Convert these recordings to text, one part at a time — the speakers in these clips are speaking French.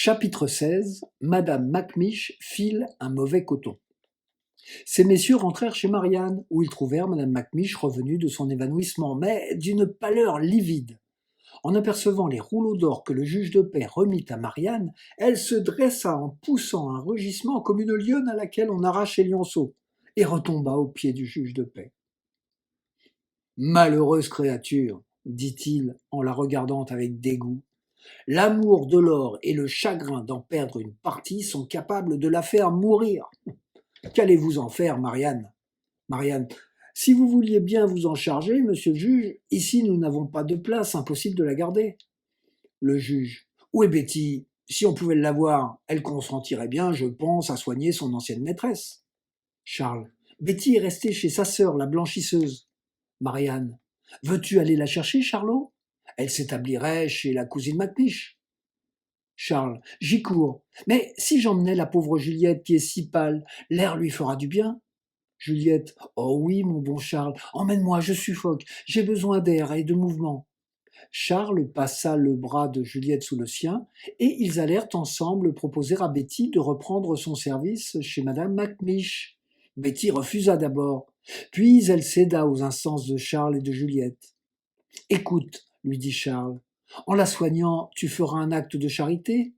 Chapitre 16. Madame Macmiche file un mauvais coton. Ces messieurs rentrèrent chez Marianne, où ils trouvèrent Madame Macmiche revenue de son évanouissement, mais d'une pâleur livide. En apercevant les rouleaux d'or que le juge de paix remit à Marianne, elle se dressa en poussant un rugissement comme une lionne à laquelle on arrache les lionceaux, et retomba aux pieds du juge de paix. « Malheureuse créature, dit-il en la regardant avec dégoût. L'amour de l'or et le chagrin d'en perdre une partie sont capables de la faire mourir. Qu'allez-vous en faire, Marianne ? Marianne, si vous vouliez bien vous en charger, monsieur le juge, ici nous n'avons pas de place, impossible de la garder. Le juge, où est Betty ? Si on pouvait l'avoir, elle consentirait bien, je pense, à soigner son ancienne maîtresse. Charles, Betty est restée chez sa sœur, la blanchisseuse. Marianne, veux-tu aller la chercher, Charlot ? Elle s'établirait chez la cousine Macmiche. Charles, j'y cours. Mais si j'emmenais la pauvre Juliette qui est si pâle, l'air lui fera du bien. Juliette, oh oui, mon bon Charles, emmène-moi, je suffoque, j'ai besoin d'air et de mouvement. Charles passa le bras de Juliette sous le sien, et ils allèrent ensemble proposer à Betty de reprendre son service chez madame Macmiche. Betty refusa d'abord, puis elle céda aux instances de Charles et de Juliette. « Écoute, lui dit Charles, en la soignant, tu feras un acte de charité,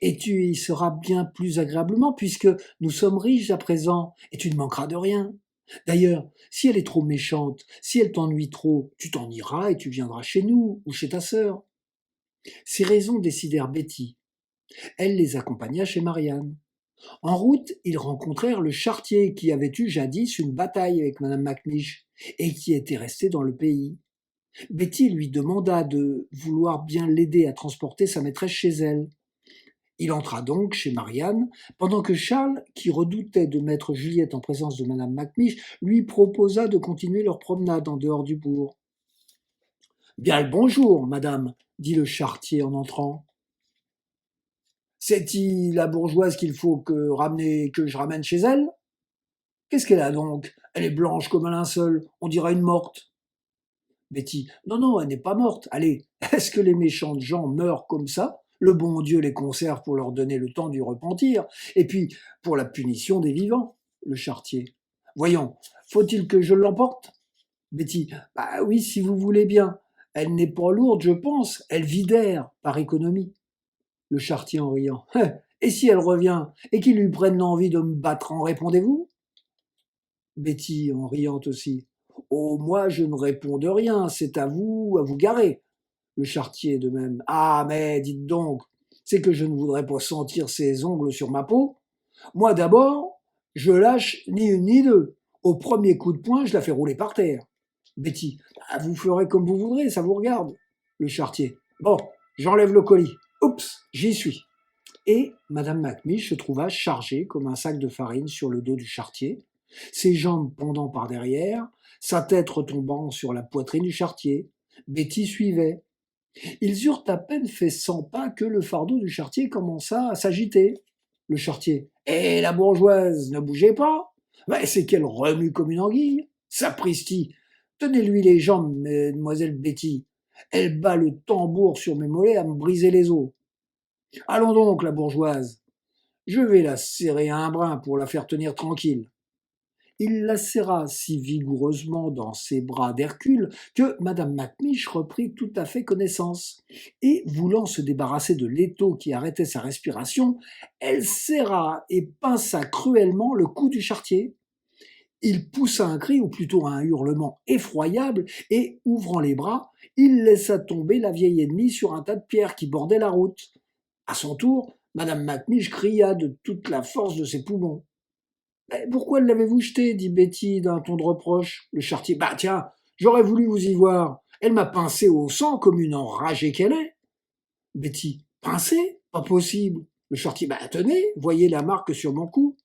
et tu y seras bien plus agréablement, puisque nous sommes riches à présent, et tu ne manqueras de rien. D'ailleurs, si elle est trop méchante, si elle t'ennuie trop, tu t'en iras et tu viendras chez nous, ou chez ta sœur. » Ces raisons décidèrent Betty. Elle les accompagna chez Marianne. En route, ils rencontrèrent le charretier qui avait eu jadis une bataille avec madame Macmiche, et qui était resté dans le pays. Betty lui demanda de vouloir bien l'aider à transporter sa maîtresse chez elle. Il entra donc chez Marianne, pendant que Charles, qui redoutait de mettre Juliette en présence de madame Macmiche, lui proposa de continuer leur promenade en dehors du bourg. « Bien le bonjour, madame, dit le charretier en entrant. C'est-il la bourgeoise qu'il faut que je ramène chez elle ? Qu'est-ce qu'elle a donc ? Elle est blanche comme un linceul, on dirait une morte. Betty, non, elle n'est pas morte. Allez, est-ce que les méchantes gens meurent comme ça ? Le bon Dieu les conserve pour leur donner le temps du repentir, et puis pour la punition des vivants. Le charretier. Voyons, faut-il que je l'emporte ? Betty, bah oui, si vous voulez bien. Elle n'est pas lourde, je pense. Elle vit d'air, par économie. Le charretier en riant. Et si elle revient, et qu'il lui prenne l'envie de me battre, en répondez-vous ? Betty en riant aussi. Oh, moi, je ne réponds de rien, c'est à vous garer. Le charretier de même. Ah, mais dites donc, c'est que je ne voudrais pas sentir ses ongles sur ma peau. Moi, d'abord, je lâche ni une ni deux. Au premier coup de poing, je la fais rouler par terre. Betty. Ah, vous ferez comme vous voudrez, ça vous regarde. Le charretier. Bon, j'enlève le colis. Oups, j'y suis. Et madame Macmiche se trouva chargée comme un sac de farine sur le dos du charretier, ses jambes pendant par derrière, sa tête retombant sur la poitrine du charretier. Betty suivait. Ils eurent à peine fait 100 pas que le fardeau du charretier commença à s'agiter. Le charretier. « Eh, la bourgeoise, ne bougez pas ! Ben, c'est qu'elle remue comme une anguille. Sapristi ! Tenez-lui les jambes, mademoiselle Betty. Elle bat le tambour sur mes mollets à me briser les os. Allons donc, la bourgeoise. Je vais la serrer à un brin pour la faire tenir tranquille. » Il la serra si vigoureusement dans ses bras d'Hercule que madame Macmiche reprit tout à fait connaissance, et, voulant se débarrasser de l'étau qui arrêtait sa respiration, elle serra et pinça cruellement le cou du charretier. Il poussa un cri, ou plutôt un hurlement effroyable, et, ouvrant les bras, il laissa tomber la vieille ennemie sur un tas de pierres qui bordaient la route. À son tour, madame Macmiche cria de toute la force de ses poumons. « Pourquoi l'avez-vous jetée » dit Betty d'un ton de reproche. Le charretier. « Bah tiens, j'aurais voulu vous y voir. Elle m'a pincé au sang comme une enragée qu'elle est. » Betty. « Pincée ? Pas possible. » Le charretier. « Bah tenez, voyez la marque sur mon cou. »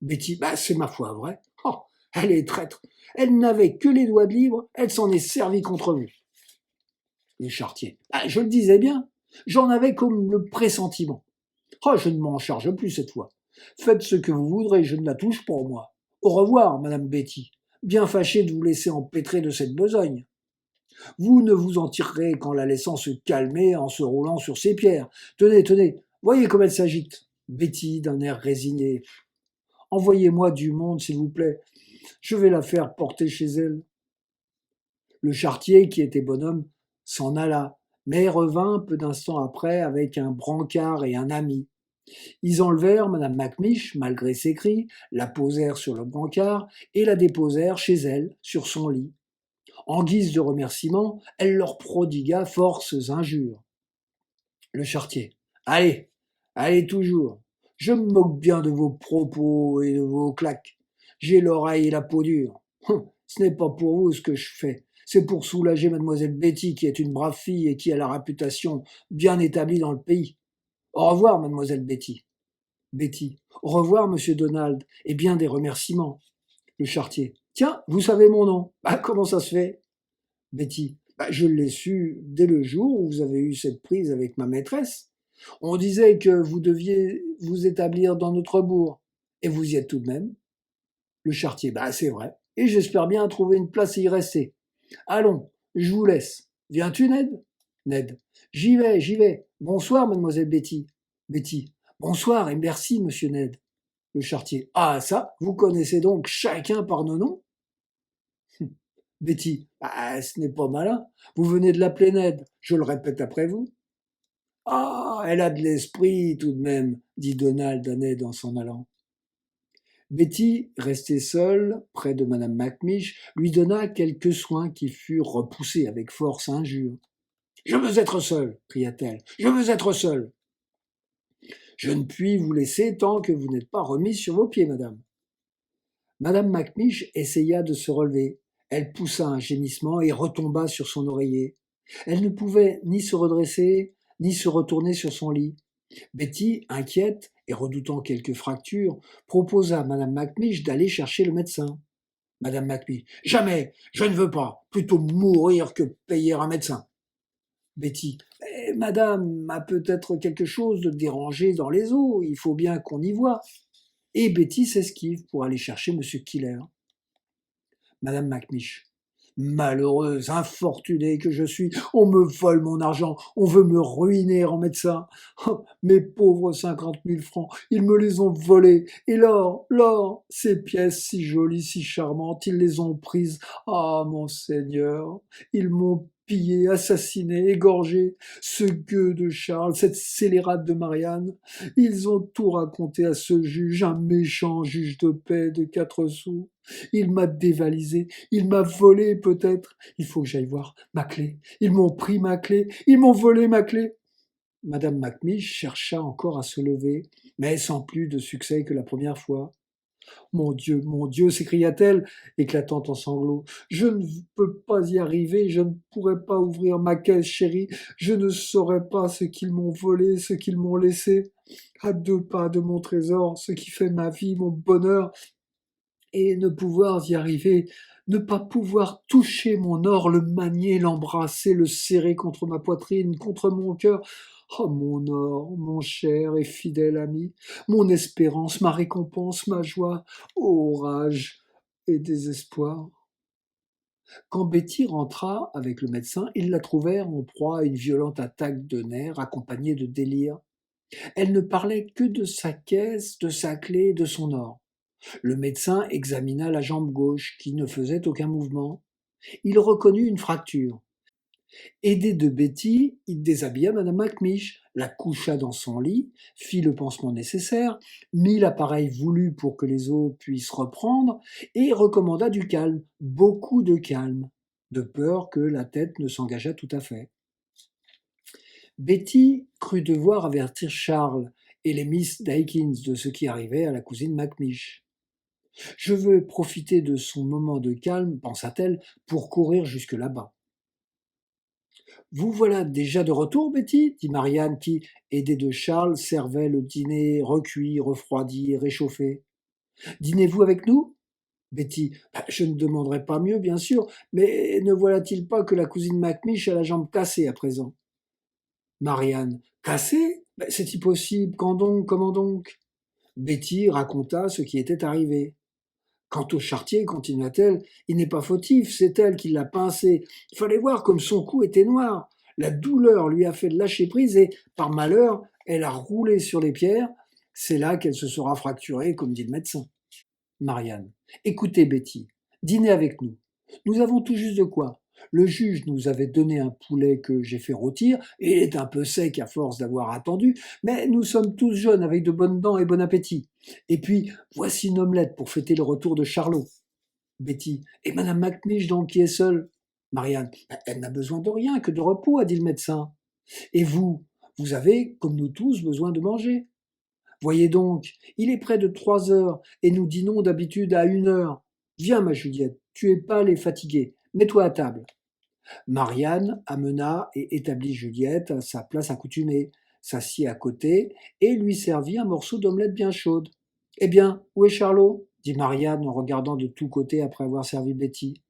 Betty. « Bah c'est ma foi vrai. Oh, elle est traître. Elle n'avait que les doigts de libre, elle s'en est servie contre vous. » Le charretier. « Je le disais bien, j'en avais comme le pressentiment. Oh, je ne m'en charge plus cette fois. Faites ce que vous voudrez, je ne la touche pas, moi. Au revoir, madame Betty. Bien fâché de vous laisser empêtrer de cette besogne. Vous ne vous en tirerez qu'en la laissant se calmer, en se roulant sur ses pierres. Tenez, Voyez comme elle s'agite. Betty, d'un air résigné. Envoyez-moi du monde, s'il vous plaît. Je vais la faire porter chez elle. Le charretier, qui était bonhomme, s'en alla, mais revint peu d'instants après avec un brancard et un ami. Ils enlevèrent madame Macmiche, malgré ses cris, la posèrent sur le brancard et la déposèrent chez elle, sur son lit. En guise de remerciement, elle leur prodigua forces injures. Le charretier. Allez, allez toujours. Je me moque bien de vos propos et de vos claques. J'ai l'oreille et la peau dure. Ce n'est pas pour vous ce que je fais. C'est pour soulager mademoiselle Betty, qui est une brave fille et qui a la réputation bien établie dans le pays. Au revoir, mademoiselle Betty. Betty. Au revoir, monsieur Donald, et bien des remerciements. Le charretier. Tiens, vous savez mon nom. Comment ça se fait? Betty. Je l'ai su dès le jour où vous avez eu cette prise avec ma maîtresse. On disait que vous deviez vous établir dans notre bourg. Et vous y êtes tout de même. Le charretier. C'est vrai. Et j'espère bien trouver une place et y rester. Allons, je vous laisse. Viens-tu, Ned? Ned. J'y vais, j'y vais. Bonsoir, mademoiselle Betty. Betty. Bonsoir et merci, monsieur Ned. Le charretier. Ah, ça, vous connaissez donc chacun par nos noms? Betty. Ce n'est pas malin. Vous venez de l'appeler Ned. Je le répète après vous. Ah, elle a de l'esprit tout de même, dit Donald à Ned en s'en allant. Betty, restée seule, près de madame Macmiche, lui donna quelques soins qui furent repoussés avec force injure. Je veux être seule, cria-t-elle. Je veux être seule. Je ne puis vous laisser tant que vous n'êtes pas remise sur vos pieds, madame. Madame Macmiche essaya de se relever. Elle poussa un gémissement et retomba sur son oreiller. Elle ne pouvait ni se redresser, ni se retourner sur son lit. Betty, inquiète et redoutant quelques fractures, proposa à madame Macmiche d'aller chercher le médecin. Madame Macmiche. Jamais, je ne veux pas. Plutôt mourir que payer un médecin. Betty. Madame a peut-être quelque chose de dérangé dans les os, il faut bien qu'on y voie. Et Betty s'esquive pour aller chercher M. Killer. Madame Macmiche. Malheureuse, infortunée que je suis, on me vole mon argent, on veut me ruiner en médecin. Oh, mes pauvres 50 000 francs, ils me les ont volés. Et l'or, ces pièces si jolies, si charmantes, ils les ont prises. Ah, mon Seigneur, ils m'ont pillé, assassiné, égorgé. Ce gueux de Charles, cette scélérate de Marianne, ils ont tout raconté à ce juge, un méchant juge de paix de 4 sous. Il m'a dévalisé, il m'a volé peut-être. Il faut que j'aille voir ma clé. Ils m'ont pris ma clé, ils m'ont volé ma clé. Madame Macmiche chercha encore à se lever, mais sans plus de succès que la première fois. Mon Dieu, s'écria-t-elle, éclatant en sanglots. Je ne peux pas y arriver, je ne pourrai pas ouvrir ma caisse, chérie. Je ne saurais pas ce qu'ils m'ont volé, ce qu'ils m'ont laissé. À 2 pas de mon trésor, ce qui fait ma vie, mon bonheur, et ne pouvoir y arriver, ne pas pouvoir toucher mon or, le manier, l'embrasser, le serrer contre ma poitrine, contre mon cœur. Oh mon or, mon cher et fidèle ami, mon espérance, ma récompense, ma joie, ô rage et désespoir. Quand Betty rentra avec le médecin, ils la trouvèrent en proie à une violente attaque de nerfs accompagnée de délire. Elle ne parlait que de sa caisse, de sa clé et de son or. Le médecin examina la jambe gauche, qui ne faisait aucun mouvement. Il reconnut une fracture. Aidé de Betty, il déshabilla madame Macmiche, la coucha dans son lit, fit le pansement nécessaire, mit l'appareil voulu pour que les os puissent reprendre, et recommanda du calme, beaucoup de calme, de peur que la tête ne s'engageât tout à fait. Betty crut devoir avertir Charles et les Miss Dakins de ce qui arrivait à la cousine Macmiche. Je veux profiter de son moment de calme, pensa-t-elle, pour courir jusque là-bas. Vous voilà déjà de retour, Betty, dit Marianne qui, aidée de Charles, servait le dîner recuit, refroidi et réchauffé. Dînez-vous avec nous? Betty. Je ne demanderai pas mieux, bien sûr, mais ne voilà-t-il pas que la cousine Macmiche a la jambe cassée à présent? Marianne. Cassée? C'est-il possible? Quand donc? Comment donc? Betty raconta ce qui était arrivé. Quant au charretier, continua-t-elle, il n'est pas fautif, c'est elle qui l'a pincé. Il fallait voir comme son cou était noir. La douleur lui a fait lâcher prise et, par malheur, Elle a roulé sur les pierres, c'est là qu'elle se sera fracturée, comme dit le médecin. Marianne. Écoutez, Betty, dînez avec nous. Nous avons tout juste de quoi. Le juge nous avait donné un poulet que j'ai fait rôtir, et il est un peu sec à force d'avoir attendu, mais nous sommes tous jeunes avec de bonnes dents et bon appétit. Et puis, voici une omelette pour fêter le retour de Charlot. Betty. Et Madame McNish, donc, qui est seule? Marianne. Elle n'a besoin de rien que de repos, a dit le médecin. Et vous, vous avez, comme nous tous, besoin de manger. Voyez donc, il est près de 3 heures, et nous dînons d'habitude à 1 heure. Viens, ma Juliette, tu es pâle et fatiguée. Mets-toi à table. Marianne amena et établit Juliette à sa place accoutumée, s'assit à côté et lui servit un morceau d'omelette bien chaude. Eh bien, où est Charlot? Dit Marianne en regardant de tous côtés après avoir servi Betty.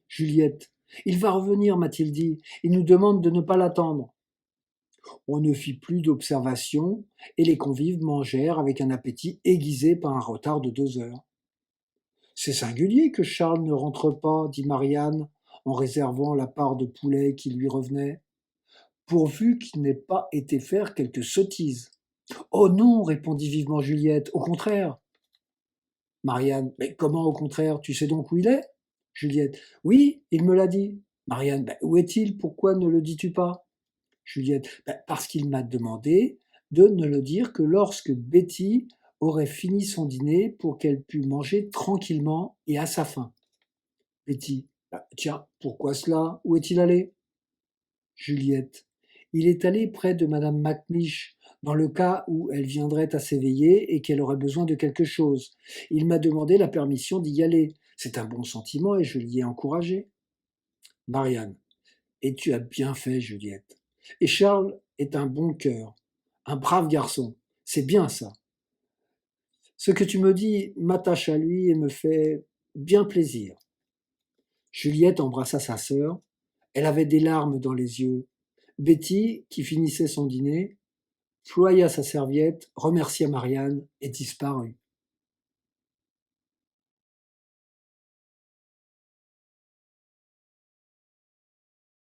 Juliette. Il va revenir, m'a-t-il dit. Il nous demande de ne pas l'attendre. On ne fit plus d'observations et les convives mangèrent avec un appétit aiguisé par un retard de 2 heures. C'est singulier que Charles ne rentre pas, dit Marianne, en réservant la part de poulet qui lui revenait, pourvu qu'il n'ait pas été faire quelque sottise. Oh non, répondit vivement Juliette, au contraire. Marianne, mais comment au contraire, tu sais donc où il est? Juliette, oui, il me l'a dit. Marianne, où est-il? Pourquoi ne le dis-tu pas? Juliette, parce qu'il m'a demandé de ne le dire que lorsque Betty aurait fini son dîner pour qu'elle pût manger tranquillement et à sa faim. Betty, tiens, pourquoi cela? Où est-il allé? Juliette, il est allé près de Madame McNish, dans le cas où elle viendrait à s'éveiller et qu'elle aurait besoin de quelque chose. Il m'a demandé la permission d'y aller. C'est un bon sentiment et je l'y ai encouragé. Marianne, et tu as bien fait, Juliette. Et Charles est un bon cœur, un brave garçon. C'est bien ça. Ce que tu me dis m'attache à lui et me fait bien plaisir. Juliette embrassa sa sœur. Elle avait des larmes dans les yeux. Betty, qui finissait son dîner, ploya sa serviette, remercia Marianne et disparut.